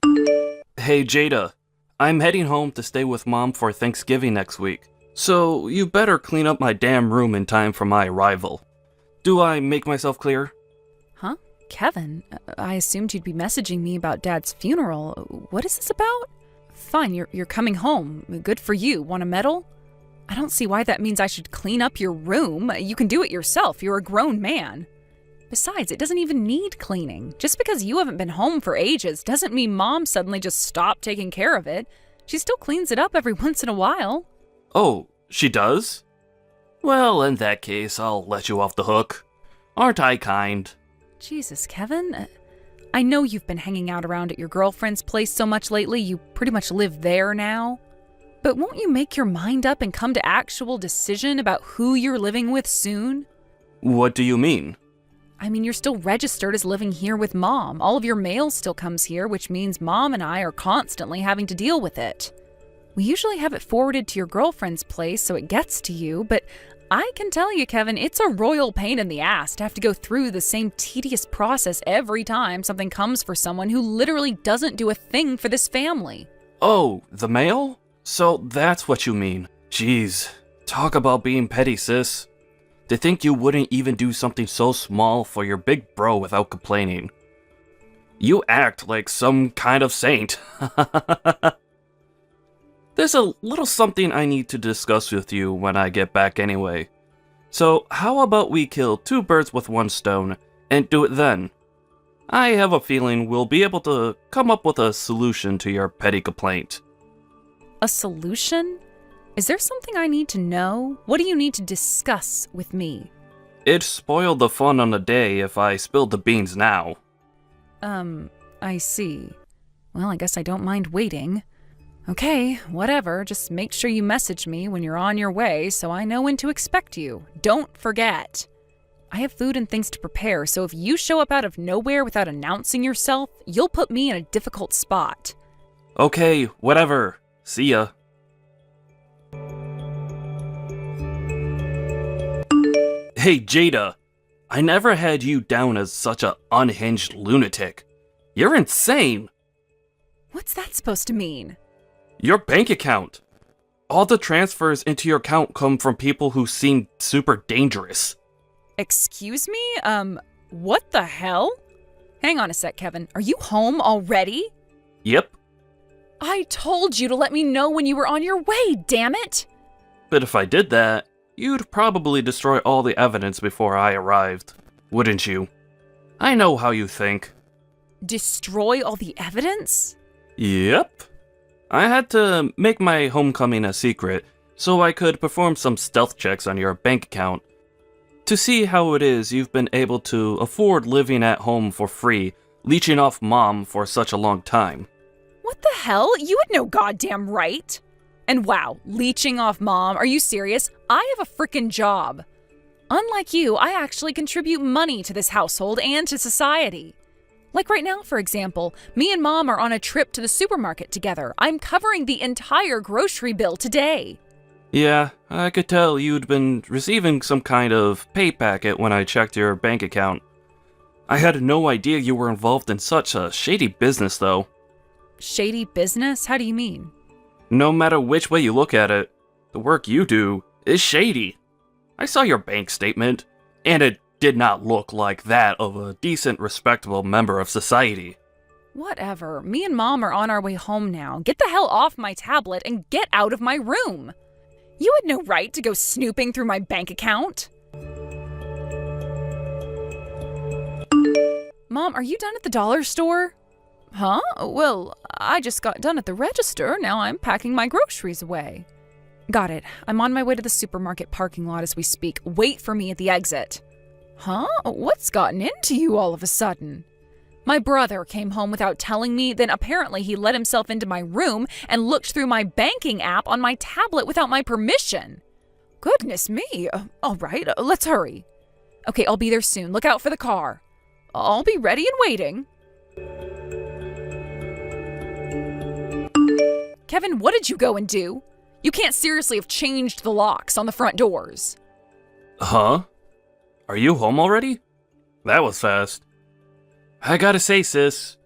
Hey Jada, I'm heading home to stay with Mom for Thanksgiving next week, so you better clean up my damn room in time for my arrival. Do I make myself clear? Huh? Kevin, I assumed you'd be messaging me about Dad's funeral. What is this about? Fine, you're coming home. Good for you. Want a medal? I don't see why that means I should clean up your room. You can do it yourself. You're a grown man. Besides, it doesn't even need cleaning. Just because you haven't been home for ages doesn't mean Mom suddenly just stopped taking care of it. She still cleans it up every once in a while. Oh, she does? Well, in that case, I'll let you off the hook. Aren't I kind? Jesus, Kevin. I know you've been hanging out around at your girlfriend's place so much lately, you pretty much live there now. But won't you make your mind up and come to actual decision about who you're living with soon? What do you mean? I mean, you're still registered as living here with Mom. All of your mail still comes here, which means Mom and I are constantly having to deal with it. We usually have it forwarded to your girlfriend's place so it gets to you, but I can tell you, Kevin, it's a royal pain in the ass to have to go through the same tedious process every time something comes for someone who literally doesn't do a thing for this family. Oh, the mail? So that's what you mean. Jeez, talk about being petty, sis. To think you wouldn't even do something so small for your big bro without complaining. You act like some kind of saint. There's a little something I need to discuss with you when I get back anyway. So how about we kill two birds with one stone and do it then? I have a feeling we'll be able to come up with a solution to your petty complaint. A solution? Is there something I need to know? What do you need to discuss with me? It'd spoil the fun on the day if I spilled the beans now. I see. Well, I guess I don't mind waiting. Okay, whatever. Just make sure you message me when you're on your way so I know when to expect you. Don't forget. I have food and things to prepare, so if you show up out of nowhere without announcing yourself, you'll put me in a difficult spot. Okay, whatever. See ya. Hey Jada, I never had you down as such a unhinged lunatic. You're insane! What's that supposed to mean? Your bank account. All the transfers into your account come from people who seem super dangerous. Excuse me? What the hell? Hang on a sec, Kevin. Are you home already? Yep, I told you to let me know when you were on your way, damn it! but if I did that, you'd probably destroy all the evidence before I arrived, wouldn't you? I know how you think. Destroy all the evidence? Yep. I had to make my homecoming a secret so I could perform some stealth checks on your bank account to see how it is you've been able to afford living at home for free, leeching off Mom for such a long time. What the hell? You had no goddamn right. And wow, leeching off Mom, are you serious? I have a frickin' job. Unlike you, I actually contribute money to this household and to society. Like right now, for example, me and Mom are on a trip to the supermarket together. I'm covering the entire grocery bill today. Yeah, I could tell you'd been receiving some kind of pay packet when I checked your bank account. I had no idea you were involved in such a shady business, though. Shady business? How do you mean? No matter which way you look at it, the work you do is shady. I saw your bank statement, and it did not look like that of a decent, respectable member of society. Whatever. Me and Mom are on our way home now. Get the hell off my tablet and get out of my room. You had no right to go snooping through my bank account. Mom, are you done at the dollar store? Huh? Well, I just got done at the register. Now I'm packing my groceries away. Got it. I'm on my way to the supermarket parking lot as we speak. Wait for me at the exit. Huh? What's gotten into you all of a sudden? My brother came home without telling me, then apparently he let himself into my room and looked through my banking app on my tablet without my permission. Goodness me. All right, let's hurry. Okay, I'll be there soon. Look out for the car. I'll be ready and waiting. Kevin, what did you go and do? You can't seriously have changed the locks on the front doors. Huh? Are you home already? That was fast. I gotta say, sis,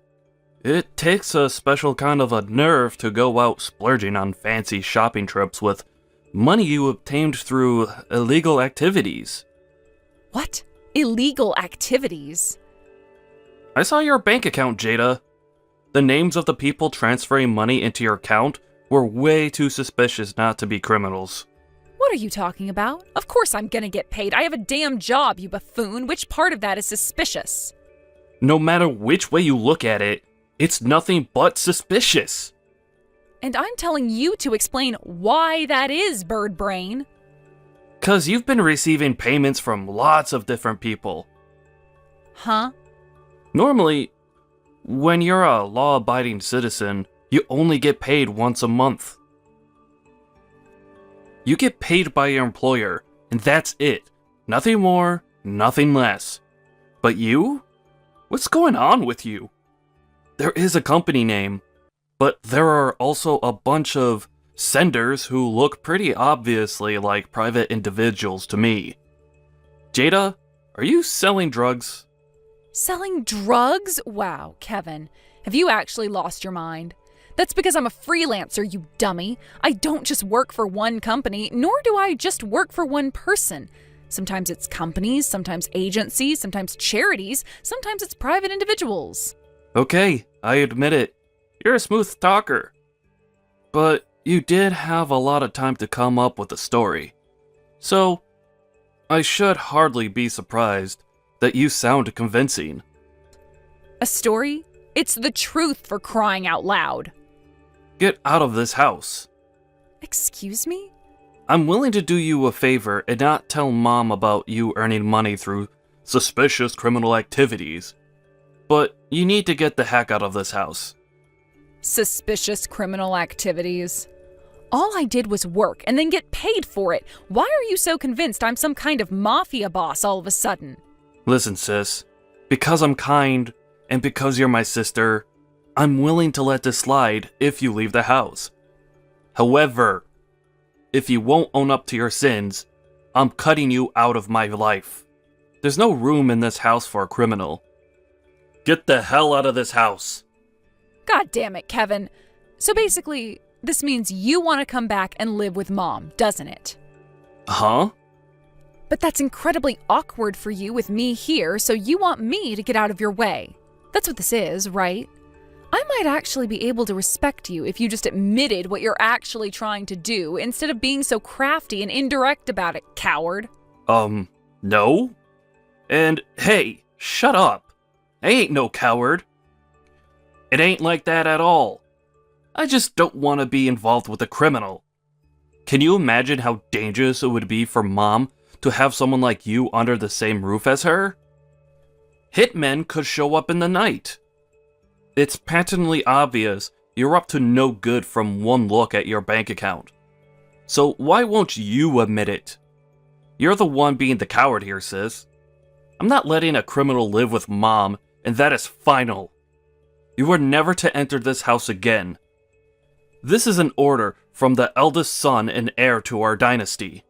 It takes a special kind of a nerve to go out splurging on fancy shopping trips with money you obtained through illegal activities. What? Illegal activities? I saw your bank account, Jada. The names of the people transferring money into your account were way too suspicious not to be criminals. What are you talking about? Of course I'm gonna get paid. I have a damn job, you buffoon. Which part of that is suspicious? No matter which way you look at it, it's nothing but suspicious. And I'm telling you to explain why that is, bird brain. 'Cause you've been receiving payments from lots of different people. Huh? Normally, when you're a law-abiding citizen, you only get paid once a month. You get paid by your employer, and that's it. Nothing more, nothing less. But you? What's going on with you? There is a company name, but there are also a bunch of senders who look pretty obviously like private individuals to me. Jada, are you selling drugs? Selling drugs? Wow, Kevin. Have you actually lost your mind? That's because I'm a freelancer, you dummy. I don't just work for one company, nor do I just work for one person. Sometimes it's companies, sometimes agencies, sometimes charities, sometimes it's private individuals. Okay, I admit it. You're a smooth talker. But you did have a lot of time to come up with a story. So, I should hardly be surprised that you sound convincing. A story? It's the truth, for crying out loud. Get out of this house. Excuse me? I'm willing to do you a favor and not tell Mom about you earning money through suspicious criminal activities. But you need to get the heck out of this house. Suspicious criminal activities? All I did was work and then get paid for it. Why are you so convinced I'm some kind of mafia boss all of a sudden? Listen, sis. Because I'm kind, and because you're my sister, I'm willing to let this slide if you leave the house. However, if you won't own up to your sins, I'm cutting you out of my life. There's no room in this house for a criminal. Get the hell out of this house. God damn it, Kevin. So basically, this means you want to come back and live with Mom, doesn't it? Huh? But that's incredibly awkward for you with me here, so you want me to get out of your way. That's what this is, right? I might actually be able to respect you if you just admitted what you're actually trying to do instead of being so crafty and indirect about it, coward. No? And hey, shut up. I ain't no coward. It ain't like that at all. I just don't want to be involved with a criminal. Can you imagine how dangerous it would be for Mom to have someone like you under the same roof as her? Hitmen could show up in the night. It's patently obvious you're up to no good from one look at your bank account. So why won't you admit it? You're the one being the coward here, sis. I'm not letting a criminal live with Mom, and that is final. You are never to enter this house again. This is an order from the eldest son and heir to our dynasty.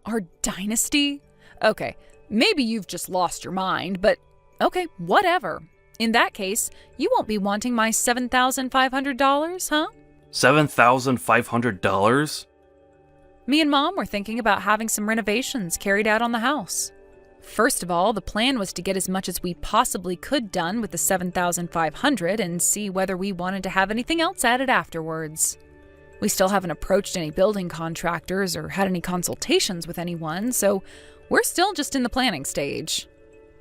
Our dynasty? Okay, maybe you've just lost your mind, but okay, whatever. In that case, you won't be wanting my $7,500, huh? $7,500? Me and Mom were thinking about having some renovations carried out on the house. First of all, the plan was to get as much as we possibly could done with the $7,500 and see whether we wanted to have anything else added afterwards. We still haven't approached any building contractors or had any consultations with anyone, so we're still just in the planning stage.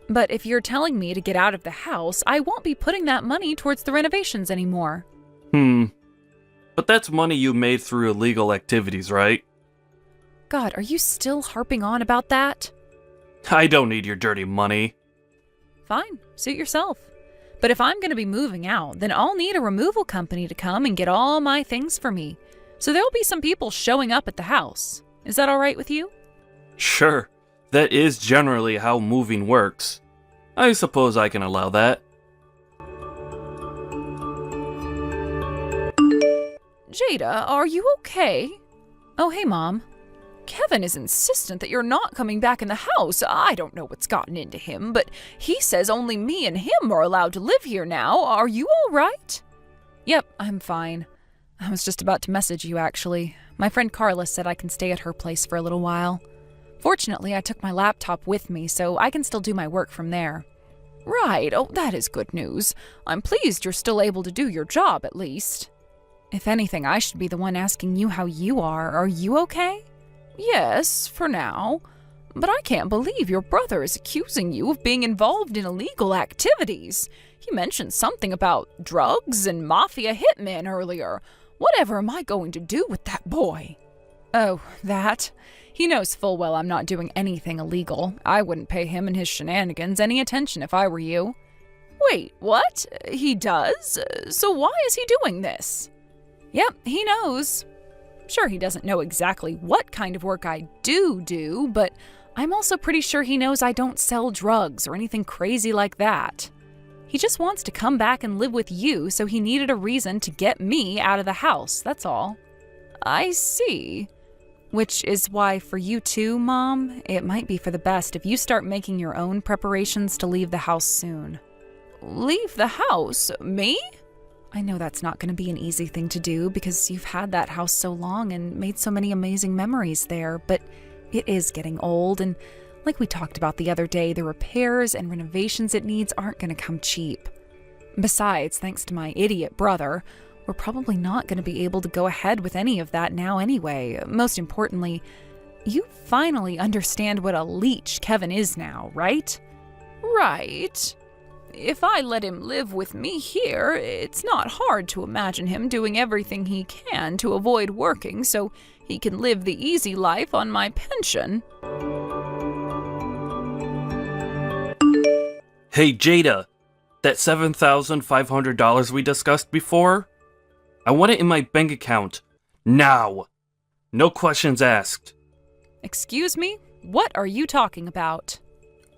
But if you're telling me to get out of the house, I won't be putting that money towards the renovations anymore. But that's money you made through illegal activities, right? God, are you still harping on about that? I don't need your dirty money. Fine, suit yourself. But if I'm going to be moving out, then I'll need a removal company to come and get all my things for me. So there'll be some people showing up at the house. Is that all right with you? Sure, that is generally how moving works. I suppose I can allow that. Jada, are you okay? Oh, hey, Mom. Kevin is insistent that you're not coming back in the house. I don't know what's gotten into him, but he says only me and him are allowed to live here now. Are you all right? Yep, I'm fine. I was just about to message you, actually. My friend Carla said I can stay at her place for a little while. Fortunately, I took my laptop with me, so I can still do my work from there. Right, oh, that is good news. I'm pleased you're still able to do your job, at least. If anything, I should be the one asking you how you are. Are you okay? Yes, for now. But I can't believe your brother is accusing you of being involved in illegal activities. He mentioned something about drugs and mafia hitmen earlier. Whatever am I going to do with that boy? Oh, that? He knows full well I'm not doing anything illegal. I wouldn't pay him and his shenanigans any attention if I were you. Wait, what? He does? So why is he doing this? Yep, he knows. Sure, he doesn't know exactly what kind of work I do, but I'm also pretty sure he knows I don't sell drugs or anything crazy like that. He just wants to come back and live with you, so he needed a reason to get me out of the house, that's all. I see. Which is why for you too, Mom, it might be for the best if you start making your own preparations to leave the house soon. Leave the house? Me? I know that's not going to be an easy thing to do because you've had that house so long and made so many amazing memories there, but it is getting old, and like we talked about the other day, the repairs and renovations it needs aren't going to come cheap. Besides, thanks to my idiot brother, we're probably not going to be able to go ahead with any of that now anyway. Most importantly, you finally understand what a leech Kevin is now, right? Right. If I let him live with me here, it's not hard to imagine him doing everything he can to avoid working so he can live the easy life on my pension. Hey Jada, that $7,500 we discussed before? I want it in my bank account. Now! No questions asked. Excuse me? What are you talking about?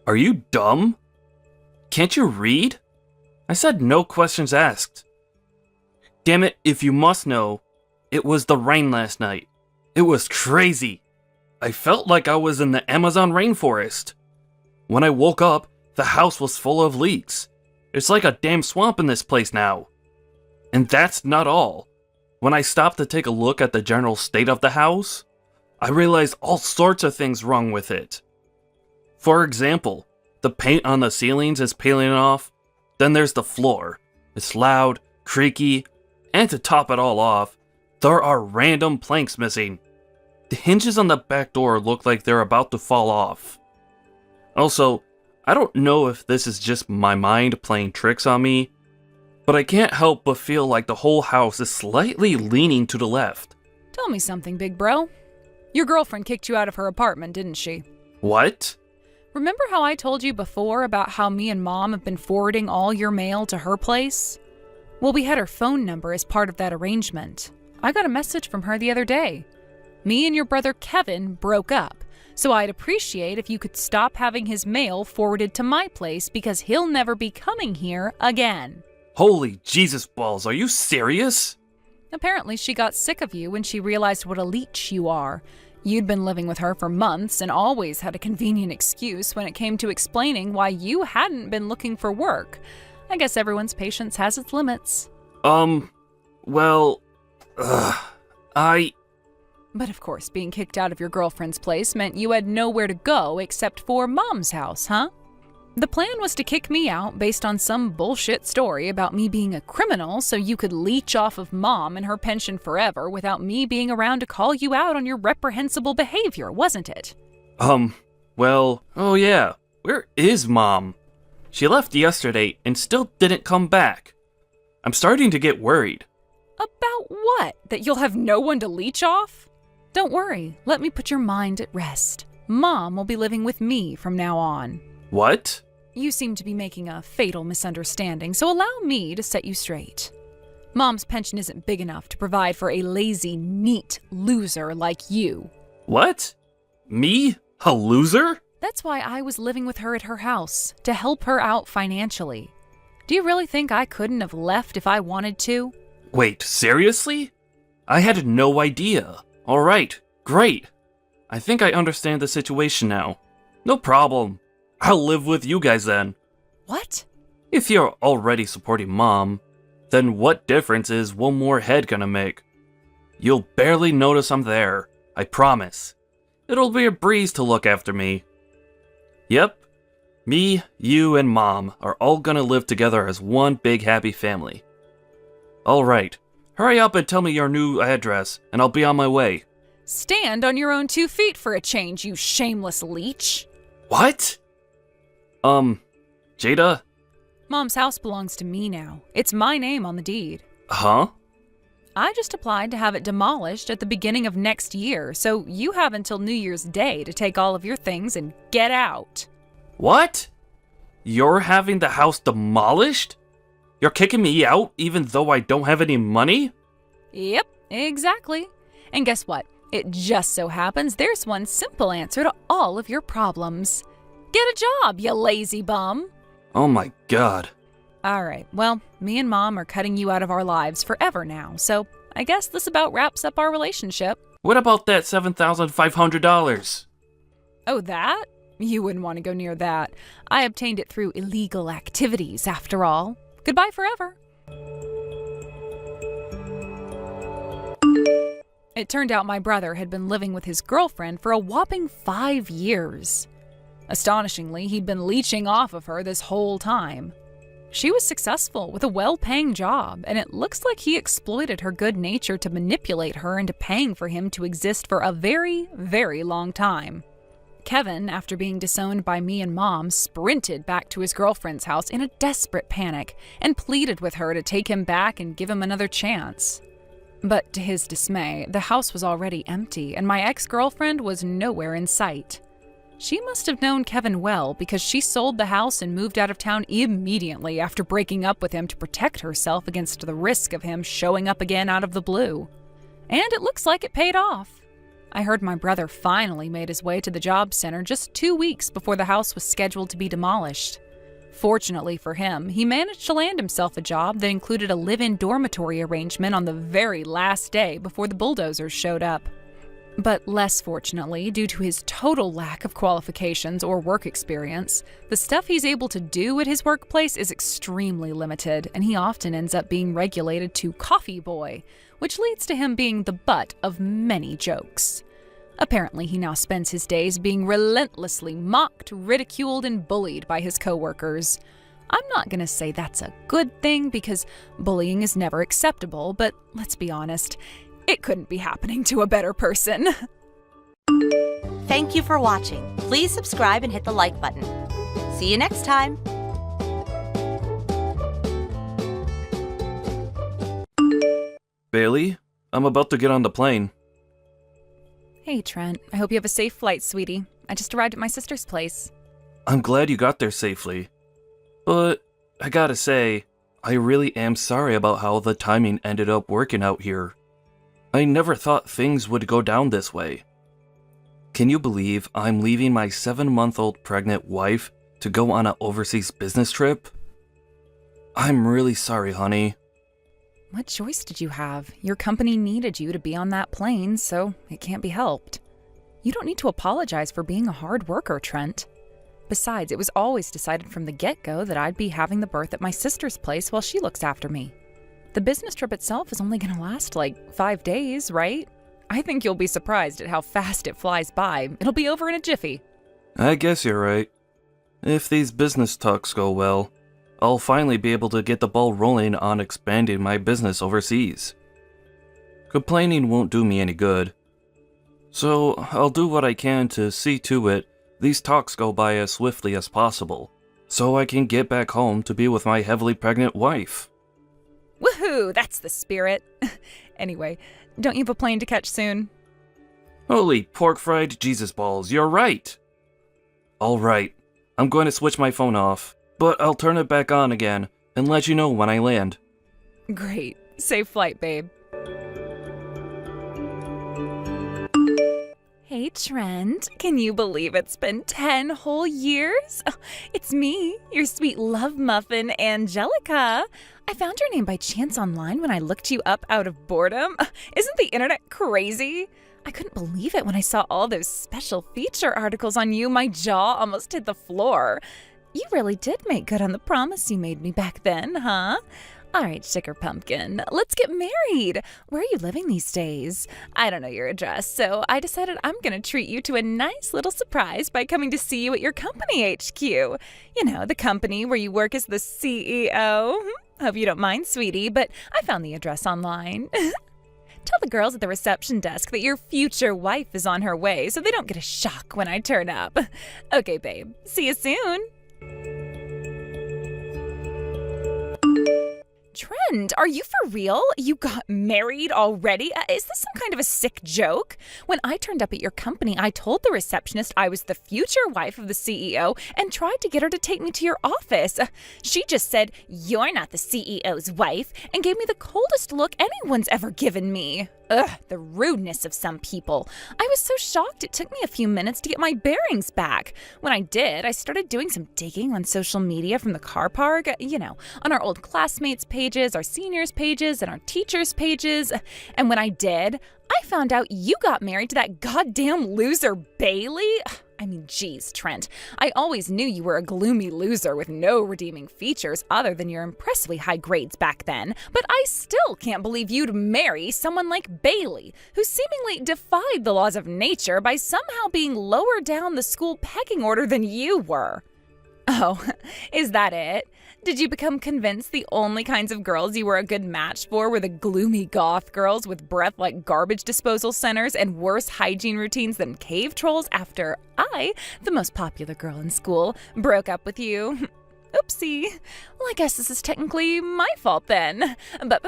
Are you dumb? Can't you read? I said no questions asked. Damn it, if you must know, it was the rain last night. It was crazy. I felt like I was in the Amazon rainforest. When I woke up, the house was full of leaks. It's like a damn swamp in this place now. And that's not all. When I stopped to take a look at the general state of the house, I realized all sorts of things wrong with it. For example, the paint on the ceilings is peeling off. Then there's the floor. It's loud, creaky, and to top it all off, there are random planks missing. The hinges on the back door look like they're about to fall off. Also, I don't know if this is just my mind playing tricks on me, but I can't help but feel like the whole house is slightly leaning to the left. Tell me something, big bro. Your girlfriend kicked you out of her apartment, didn't she? What? Remember how I told you before about how me and Mom have been forwarding all your mail to her place? Well, we had her phone number as part of that arrangement. I got a message from her the other day. Me and your brother Kevin broke up, so I'd appreciate if you could stop having his mail forwarded to my place because he'll never be coming here again. Holy Jesus balls, are you serious? Apparently she got sick of you when she realized what a leech you are. You'd been living with her for months and always had a convenient excuse when it came to explaining why you hadn't been looking for work. I guess everyone's patience has its limits. Well, But of course, being kicked out of your girlfriend's place meant you had nowhere to go except for Mom's house, huh? The plan was to kick me out based on some bullshit story about me being a criminal so you could leech off of Mom and her pension forever without me being around to call you out on your reprehensible behavior, wasn't it? Well, oh yeah, where is Mom? She left yesterday and still didn't come back. I'm starting to get worried. About what? That you'll have no one to leech off? Don't worry, let me put your mind at rest. Mom will be living with me from now on. What? You seem to be making a fatal misunderstanding, so allow me to set you straight. Mom's pension isn't big enough to provide for a lazy, neat loser like you. What? Me? A loser? That's why I was living with her at her house, to help her out financially. Do you really think I couldn't have left if I wanted to? Wait, seriously? I had no idea. Alright, great. I think I understand the situation now. No problem. I'll live with you guys then. What? If you're already supporting Mom, then what difference is one more head gonna make? You'll barely notice I'm there, I promise. It'll be a breeze to look after me. Yep, me, you, and Mom are all gonna live together as one big happy family. Alright, hurry up and tell me your new address, and I'll be on my way. Stand on your own 2 feet for a change, you shameless leech. What? Jada? Mom's house belongs to me now. It's my name on the deed. Huh? I just applied to have it demolished at the beginning of next year, so you have until New Year's Day to take all of your things and get out. What? You're having the house demolished? You're kicking me out even though I don't have any money? Yep, exactly. And guess what? It just so happens there's one simple answer to all of your problems. Get a job, you lazy bum. Oh my god. Alright, well, me and Mom are cutting you out of our lives forever now, so I guess this about wraps up our relationship. What about that $7,500? Oh, that? You wouldn't want to go near that. I obtained it through illegal activities, after all. Goodbye forever. It turned out my brother had been living with his girlfriend for a whopping 5 years. Astonishingly, he'd been leeching off of her this whole time. She was successful with a well-paying job, and it looks like he exploited her good nature to manipulate her into paying for him to exist for a very, very long time. Kevin, after being disowned by me and Mom, sprinted back to his girlfriend's house in a desperate panic and pleaded with her to take him back and give him another chance. But to his dismay, the house was already empty, and my ex-girlfriend was nowhere in sight. She must have known Kevin well because she sold the house and moved out of town immediately after breaking up with him to protect herself against the risk of him showing up again out of the blue. And it looks like it paid off. I heard my brother finally made his way to the job center just 2 weeks before the house was scheduled to be demolished. Fortunately for him, he managed to land himself a job that included a live-in dormitory arrangement on the very last day before the bulldozers showed up. But less fortunately, due to his total lack of qualifications or work experience, the stuff he's able to do at his workplace is extremely limited, and he often ends up being regulated to coffee boy, which leads to him being the butt of many jokes. Apparently, he now spends his days being relentlessly mocked, ridiculed, and bullied by his coworkers. I'm not going to say that's a good thing because bullying is never acceptable, but let's be honest, it couldn't be happening to a better person. Thank you for watching. Please subscribe and hit the like button. See you next time. Bailey, I'm about to get on the plane. Hey, Trent. I hope you have a safe flight, sweetie. I just arrived at my sister's place. I'm glad you got there safely. But I gotta say, I really am sorry about how the timing ended up working out here. I never thought things would go down this way. Can you believe I'm leaving my 7-month-old pregnant wife to go on an overseas business trip? I'm really sorry, honey. What choice did you have? Your company needed you to be on that plane, so it can't be helped. You don't need to apologize for being a hard worker, Trent. Besides, it was always decided from the get-go that I'd be having the birth at my sister's place while she looks after me. The business trip itself is only going to last like 5 days, right? I think you'll be surprised at how fast it flies by. It'll be over in a jiffy. I guess you're right. If these business talks go well, I'll finally be able to get the ball rolling on expanding my business overseas. Complaining won't do me any good. So I'll do what I can to see to it these talks go by as swiftly as possible, so I can get back home to be with my heavily pregnant wife. Woohoo! That's the spirit. Anyway, don't you have a plane to catch soon? Holy pork-fried Jesus balls, you're right! Alright, I'm going to switch my phone off, but I'll turn it back on again and let you know when I land. Great. Safe flight, babe. Hey, Trent. Can you believe it's been 10 whole years? Oh, it's me, your sweet love muffin, Angelica. I found your name by chance online when I looked you up out of boredom. Isn't the internet crazy? I couldn't believe it when I saw all those special feature articles on you. My jaw almost hit the floor. You really did make good on the promise you made me back then, huh? All right, Sugar Pumpkin, let's get married. Where are you living these days? I don't know your address, so I decided I'm going to treat you to a nice little surprise by coming to see you at your company HQ. You know, the company where you work as the CEO. Hope you don't mind, sweetie, but I found the address online. Tell the girls at the reception desk that your future wife is on her way so they don't get a shock when I turn up. Okay, babe. See you soon. Trent, are you for real? You got married already? Is this some kind of a sick joke? When I turned up at your company, I told the receptionist I was the future wife of the CEO and tried to get her to take me to your office. She just said, "You're not the CEO's wife," and gave me the coldest look anyone's ever given me. Ugh, the rudeness of some people. I was so shocked it took me a few minutes to get my bearings back. When I did, I started doing some digging on social media from the car park, you know, on our old classmates' pages, our seniors' pages, and our teachers' pages. And when I did, I found out you got married to that goddamn loser Bailey. I mean, geez, Trent, I always knew you were a gloomy loser with no redeeming features other than your impressively high grades back then, but I still can't believe you'd marry someone like Bailey, who seemingly defied the laws of nature by somehow being lower down the school pecking order than you were. Oh, is that it? Did you become convinced the only kinds of girls you were a good match for were the gloomy goth girls with breath like garbage disposal centers and worse hygiene routines than cave trolls after I, the most popular girl in school, broke up with you? Oopsie. Well, I guess this is technically my fault then. But,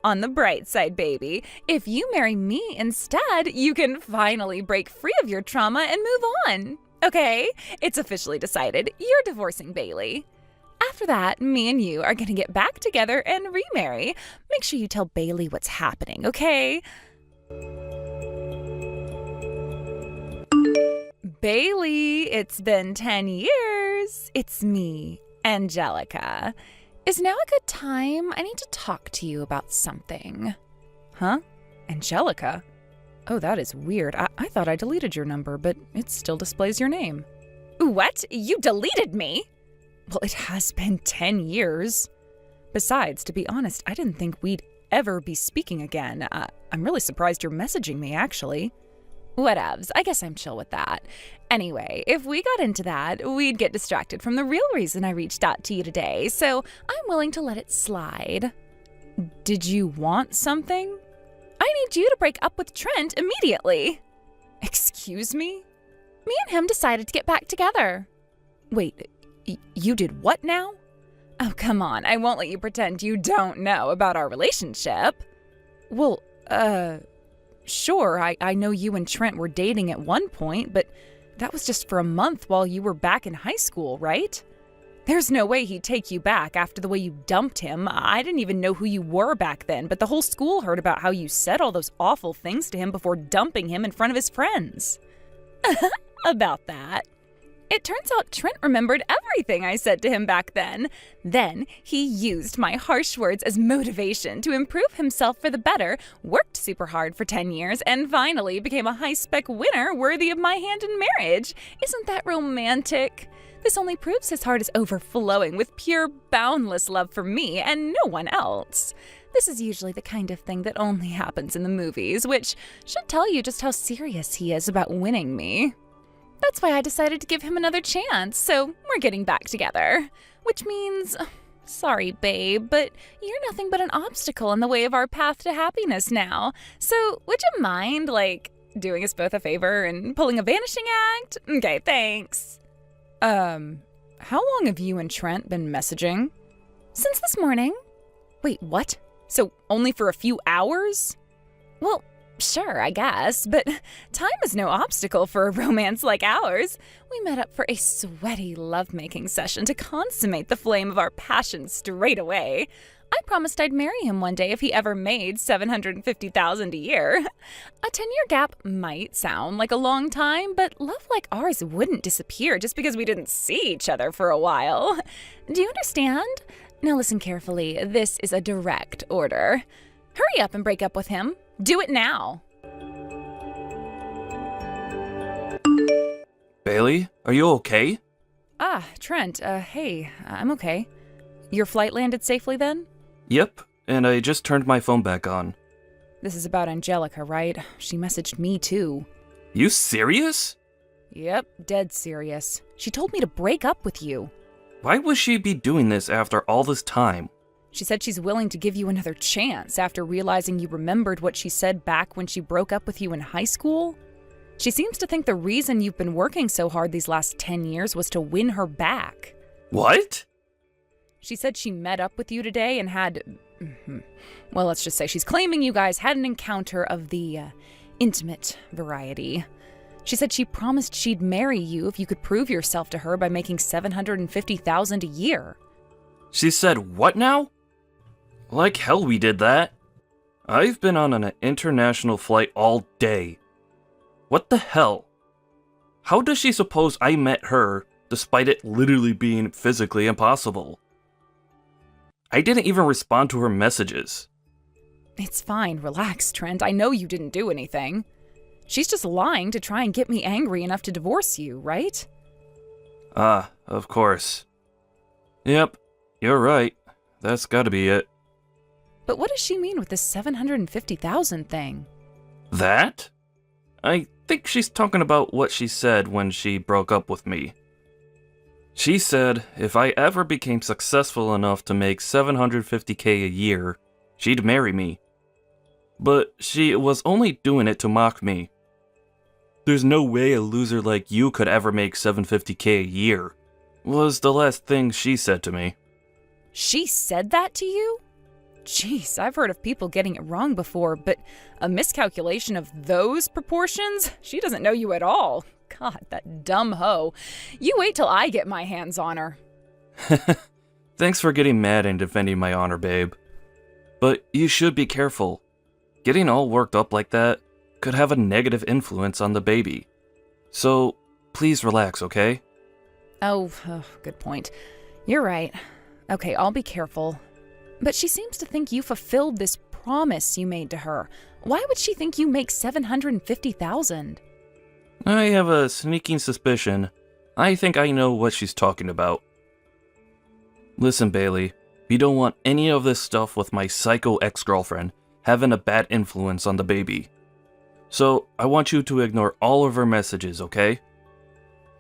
on the bright side, baby, if you marry me instead, you can finally break free of your trauma and move on. Okay, it's officially decided. You're divorcing Bailey. After that, me and you are going to get back together and remarry. Make sure you tell Bailey what's happening, okay? Bailey, it's been 10 years. It's me, Angelica. Is now a good time? I need to talk to you about something. Huh? Angelica? Oh, that is weird. I thought I deleted your number, but it still displays your name. What? You deleted me? Well, it has been 10 years. Besides, to be honest, I didn't think we'd ever be speaking again. I'm really surprised you're messaging me, actually. Whatevs, I guess I'm chill with that. Anyway, if we got into that, we'd get distracted from the real reason I reached out to you today, so I'm willing to let it slide. Did you want something? I need you to break up with Trent immediately. Excuse me? Me and him decided to get back together. Wait, you did what now? Oh, come on, I won't let you pretend you don't know about our relationship. Well, sure, I know you and Trent were dating at one point, but that was just for a month while you were back in high school, right? There's no way he'd take you back after the way you dumped him. I didn't even know who you were back then, but the whole school heard about how you said all those awful things to him before dumping him in front of his friends. About that. It turns out Trent remembered everything I said to him back then. Then he used my harsh words as motivation to improve himself for the better, worked super hard for 10 years, and finally became a high-spec winner worthy of my hand in marriage. Isn't that romantic? This only proves his heart is overflowing with pure, boundless love for me and no one else. This is usually the kind of thing that only happens in the movies, which should tell you just how serious he is about winning me. That's why I decided to give him another chance, so we're getting back together. Which means, sorry babe, but you're nothing but an obstacle in the way of our path to happiness now. So would you mind, doing us both a favor and pulling a vanishing act? Okay, thanks. How long have you and Trent been messaging? Since this morning. Wait, what? So only for a few hours? Well, sure, I guess, but time is no obstacle for a romance like ours. We met up for a sweaty lovemaking session to consummate the flame of our passion straight away. I promised I'd marry him one day if he ever made $750,000 a year. A 10-year gap might sound like a long time, but love like ours wouldn't disappear just because we didn't see each other for a while. Do you understand? Now listen carefully. This is a direct order. Hurry up and break up with him. Do it now. Bailey, are you okay? Ah, Trent, hey, I'm okay. Your flight landed safely then? Yep, and I just turned my phone back on. This is about Angelica, right? She messaged me too. You serious? Yep, dead serious. She told me to break up with you. Why would she be doing this after all this time? She said she's willing to give you another chance after realizing you remembered what she said back when she broke up with you in high school. She seems to think the reason you've been working so hard these last 10 years was to win her back. What? She said she met up with you today and had... Well, let's just say she's claiming you guys had an encounter of the intimate variety. She said she promised she'd marry you if you could prove yourself to her by making $750,000 a year. She said what now? Like hell we did that. I've been on an international flight all day. What the hell? How does she suppose I met her despite it literally being physically impossible? I didn't even respond to her messages. It's fine, relax, Trent. I know you didn't do anything. She's just lying to try and get me angry enough to divorce you, right? Ah, of course. Yep, you're right. That's gotta be it. But what does she mean with this $750,000 thing? That? I think she's talking about what she said when she broke up with me. She said if I ever became successful enough to make $750K a year, she'd marry me. But she was only doing it to mock me. There's no way a loser like you could ever make $750K a year, was the last thing she said to me. She said that to you? Jeez, I've heard of people getting it wrong before, but a miscalculation of those proportions? She doesn't know you at all. God, that dumb hoe. You wait till I get my hands on her. Thanks for getting mad and defending my honor, babe. But you should be careful. Getting all worked up like that could have a negative influence on the baby. So, please relax, okay? Oh, good point. You're right. Okay, I'll be careful. But she seems to think you fulfilled this promise you made to her. Why would she think you make $750,000? I have a sneaking suspicion. I think I know what she's talking about. Listen, Bailey, we don't want any of this stuff with my psycho ex-girlfriend having a bad influence on the baby. So, I want you to ignore all of her messages, okay?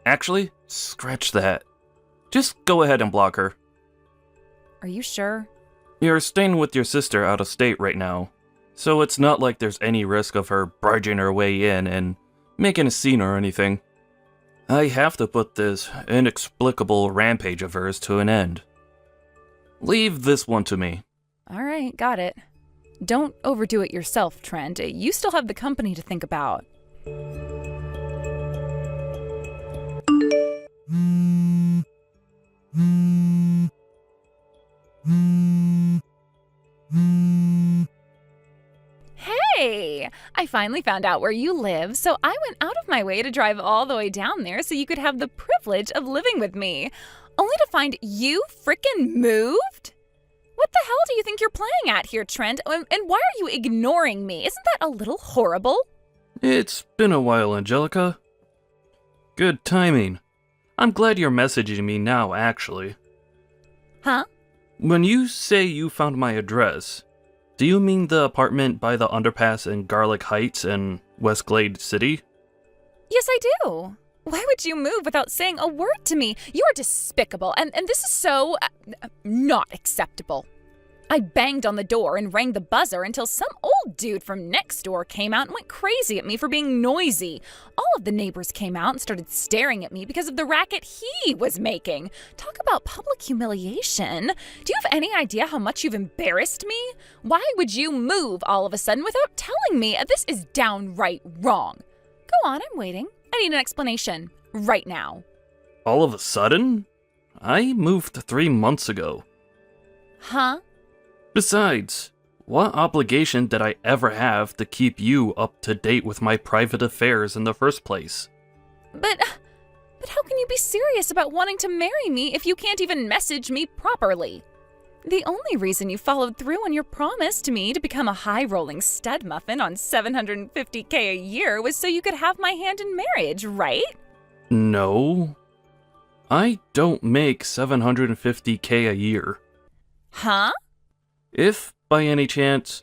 Actually, scratch that. Just go ahead and block her. Are you sure? You're staying with your sister out of state right now, so it's not like there's any risk of her barging her way in and making a scene or anything. I have to put this inexplicable rampage of hers to an end. Leave this one to me. All right, got it. Don't overdo it yourself, Trent. You still have the company to think about. Hey! I finally found out where you live, so I went out of my way to drive all the way down there so you could have the privilege of living with me. Only to find you frickin' moved? What the hell do you think you're playing at here, Trent? And why are you ignoring me? Isn't that a little horrible? It's been a while, Angelica. Good timing. I'm glad you're messaging me now, actually. Huh? When you say you found my address, do you mean the apartment by the underpass in Garlic Heights in Westglade City? Yes, I do. Why would you move without saying a word to me? You are despicable, and this is so not acceptable. I banged on the door and rang the buzzer until some old dude from next door came out and went crazy at me for being noisy. All of the neighbors came out and started staring at me because of the racket he was making. Talk about public humiliation. Do you have any idea how much you've embarrassed me? Why would you move all of a sudden without telling me? This is downright wrong. Go on, I'm waiting. I need an explanation. Right now. All of a sudden? I moved 3 months ago. Huh? Besides, what obligation did I ever have to keep you up to date with my private affairs in the first place? But how can you be serious about wanting to marry me if you can't even message me properly? The only reason you followed through on your promise to me to become a high-rolling stud muffin on $750K a year was so you could have my hand in marriage, right? No. I don't make $750K a year. Huh? If, by any chance,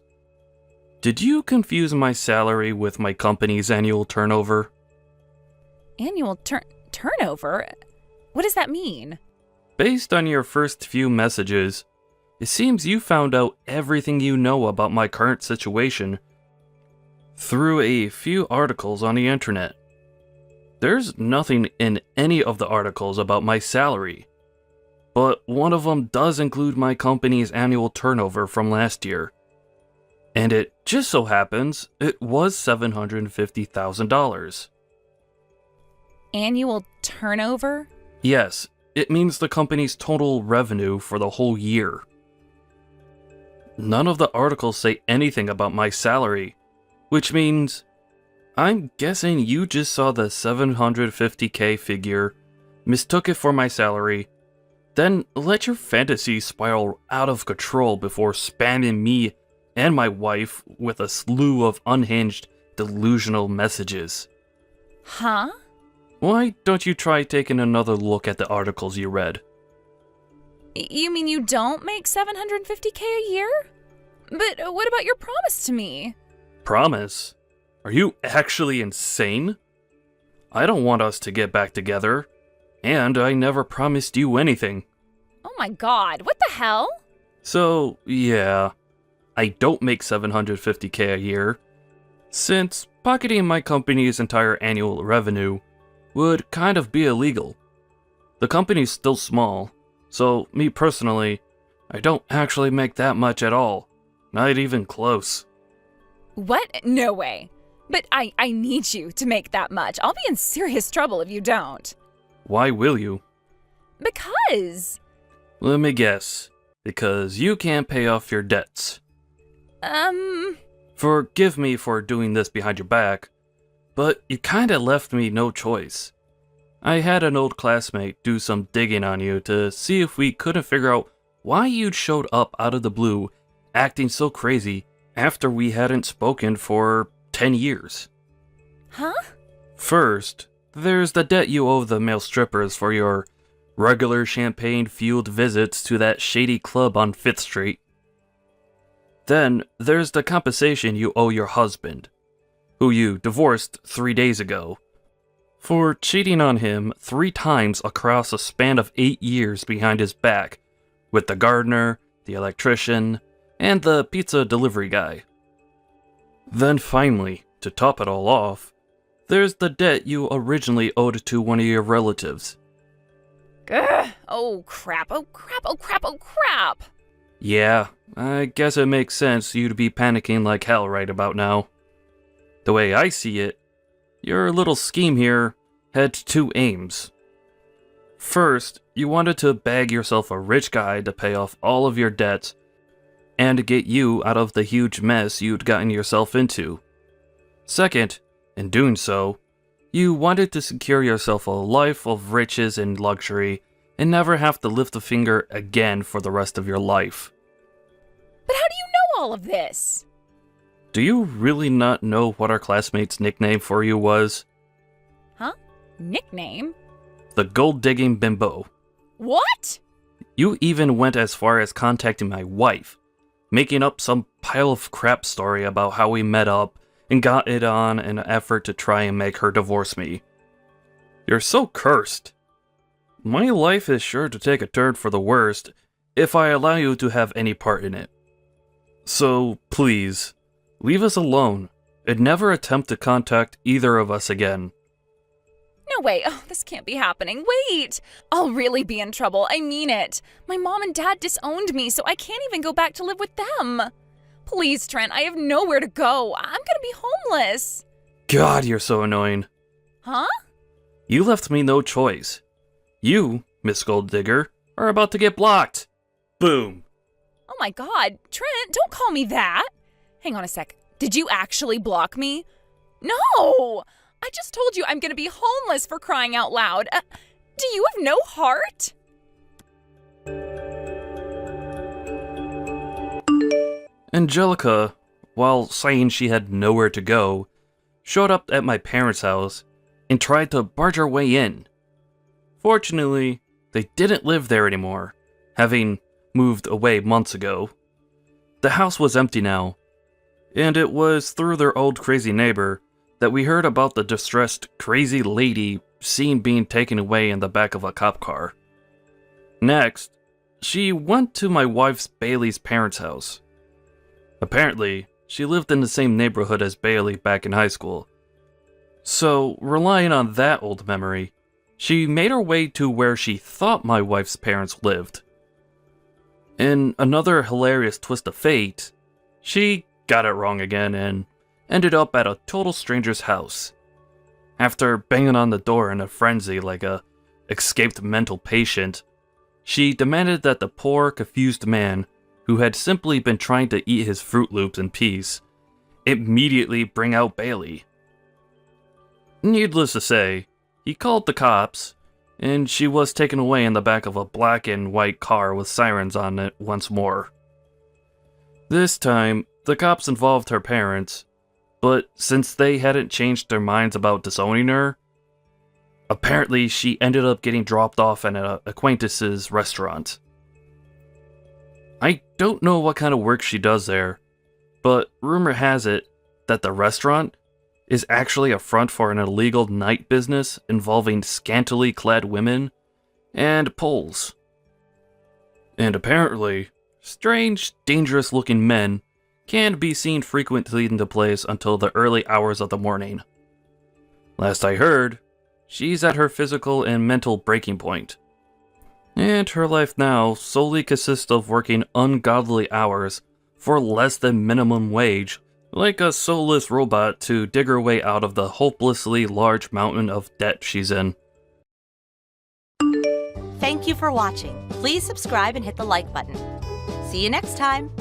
did you confuse my salary with my company's annual turnover? Annual turnover? What does that mean? Based on your first few messages, it seems you found out everything you know about my current situation through a few articles on the internet. There's nothing in any of the articles about my salary, but one of them does include my company's annual turnover from last year. And it just so happens it was $750,000. Annual turnover? Yes, it means the company's total revenue for the whole year. None of the articles say anything about my salary, which means I'm guessing you just saw the $750K figure, mistook it for my salary, then let your fantasy spiral out of control before spamming me and my wife with a slew of unhinged, delusional messages. Huh? Why don't you try taking another look at the articles you read? You mean you don't make $750K a year? But what about your promise to me? Promise? Are you actually insane? I don't want us to get back together, and I never promised you anything. Oh my god, what the hell? So, yeah, I don't make $750K a year, since pocketing my company's entire annual revenue would kind of be illegal. The company's still small, so me personally, I don't actually make that much at all. Not even close. What? No way. But I need you to make that much. I'll be in serious trouble if you don't. Why will you? Because... Let me guess. Because you can't pay off your debts. Forgive me for doing this behind your back, but you kinda left me no choice. I had an old classmate do some digging on you to see if we couldn't figure out why you'd showed up out of the blue, acting so crazy after we hadn't spoken for 10 years. Huh? First, there's the debt you owe the male strippers for your regular champagne-fueled visits to that shady club on 5th Street. Then, there's the compensation you owe your husband, who you divorced 3 days ago, for cheating on him 3 times across a span of 8 years behind his back, with the gardener, the electrician, and the pizza delivery guy. Then finally, to top it all off, there's the debt you originally owed to one of your relatives. Ugh. Oh crap, oh crap, oh crap, oh crap! Yeah, I guess it makes sense you'd be panicking like hell right about now. The way I see it, your little scheme here had 2 aims. First, you wanted to bag yourself a rich guy to pay off all of your debts and get you out of the huge mess you'd gotten yourself into. Second, in doing so, you wanted to secure yourself a life of riches and luxury and never have to lift a finger again for the rest of your life. But how do you know all of this? Do you really not know what our classmate's nickname for you was? Huh? Nickname? The gold-digging bimbo. What? You even went as far as contacting my wife, making up some pile of crap story about how we met up and got it on in an effort to try and make her divorce me. You're so cursed. My life is sure to take a turn for the worst if I allow you to have any part in it. So, please, leave us alone and never attempt to contact either of us again. No way. Oh, this can't be happening. Wait! I'll really be in trouble. I mean it. My mom and dad disowned me, so I can't even go back to live with them. Please, Trent, I have nowhere to go. I'm gonna be homeless. God, you're so annoying. Huh? You left me no choice. You, Miss Gold Digger, are about to get blocked. Boom. Oh my god. Trent, don't call me that. Hang on a sec. Did you actually block me? No! I just told you I'm gonna be homeless, for crying out loud. Do you have no heart? Angelica, while saying she had nowhere to go, showed up at my parents' house and tried to barge her way in. Fortunately, they didn't live there anymore, having moved away months ago. The house was empty now, and it was through their old crazy neighbor that we heard about the distressed crazy lady seen being taken away in the back of a cop car. Next, she went to my wife's Bailey's parents' house. Apparently, she lived in the same neighborhood as Bailey back in high school. So, relying on that old memory, she made her way to where she thought my wife's parents lived. In another hilarious twist of fate, she got it wrong again and ended up at a total stranger's house. After banging on the door in a frenzy like a escaped mental patient, she demanded that the poor, confused man, who had simply been trying to eat his Fruit Loops in peace, immediately bring out Bailey. Needless to say, he called the cops, and she was taken away in the back of a black and white car with sirens on it once more. This time, the cops involved her parents, but since they hadn't changed their minds about disowning her, apparently she ended up getting dropped off at an acquaintance's restaurant. I don't know what kind of work she does there, but rumor has it that the restaurant is actually a front for an illegal night business involving scantily clad women and poles. And apparently, strange, dangerous-looking men can be seen frequently in the place until the early hours of the morning. Last I heard, she's at her physical and mental breaking point. And her life now solely consists of working ungodly hours for less than minimum wage, like a soulless robot, to dig her way out of the hopelessly large mountain of debt she's in. Thank you for watching. Please subscribe and hit the like button. See you next time.